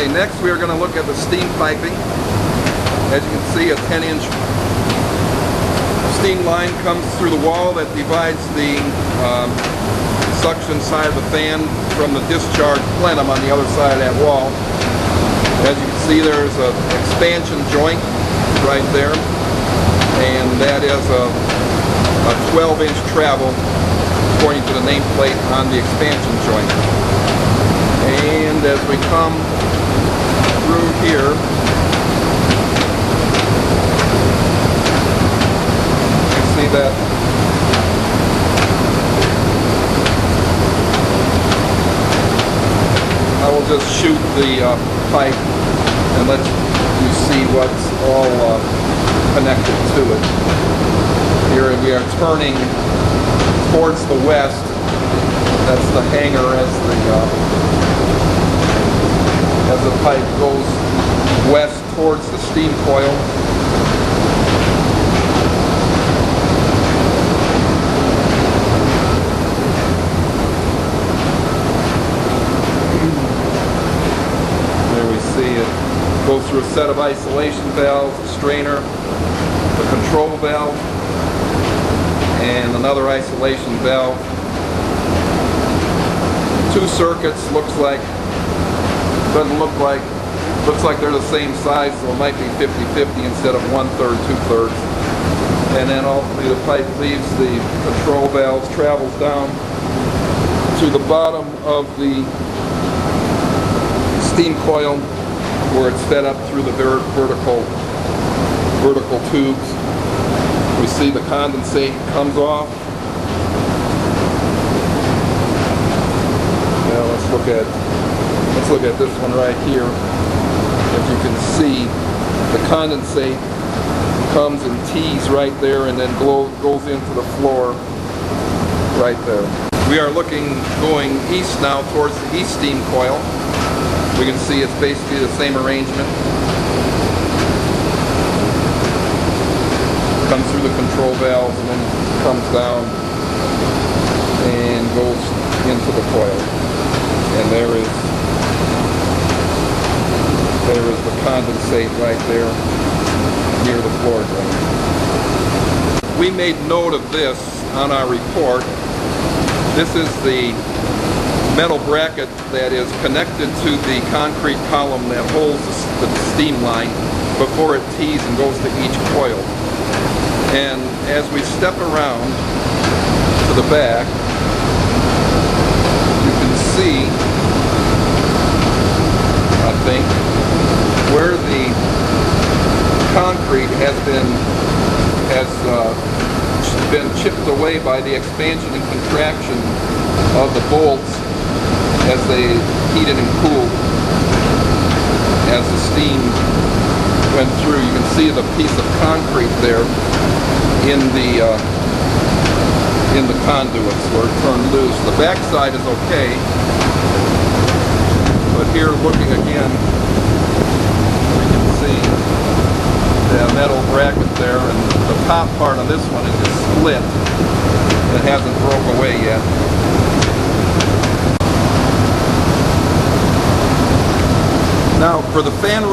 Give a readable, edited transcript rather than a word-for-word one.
Okay, next we are going to look at the steam piping. As you can see, a 10-inch steam line comes through the wall that divides the suction side of the fan from the discharge plenum on the other side of that wall. As you can see, there's an expansion joint right there, and that is a 12-inch travel according to the nameplate on the expansion joint. And as we come through here, you see that I will just shoot the pipe and let you see what's all connected to it. Here we are turning towards the west. That's the hanger as the pipe goes west towards the steam coil. There we see it goes through a set of isolation valves, a strainer, the control valve, and another isolation valve. Two circuits, looks like they're the same size, so it might be 50-50 instead of 1/3, 2/3. And then ultimately the pipe leaves the control valves, travels down to the bottom of the steam coil where it's fed up through the vertical tubes. We see the condensate comes off. Now let's look at this one right here. As you can see, the condensate comes in T's right there and then goes into the floor right there. We are going east now towards the east steam coil. We can see it's basically the same arrangement. Comes through the control valves and then comes down and goes into the coil. And there is the condensate right there near the floor drain. We made note of this on our report. This is the metal bracket that is connected to the concrete column that holds the steam line before it tees and goes to each coil. And as we step around to the back, you can see, I think, where the concrete has been chipped away by the expansion and contraction of the bolts as they heated and cooled as the steam went through. You can see the piece of concrete there in the conduits where it turned loose. The back side is okay, but here looking again, we can see the metal bracket there, and the top part of this one is just split. It hasn't broke away yet. Now for the fan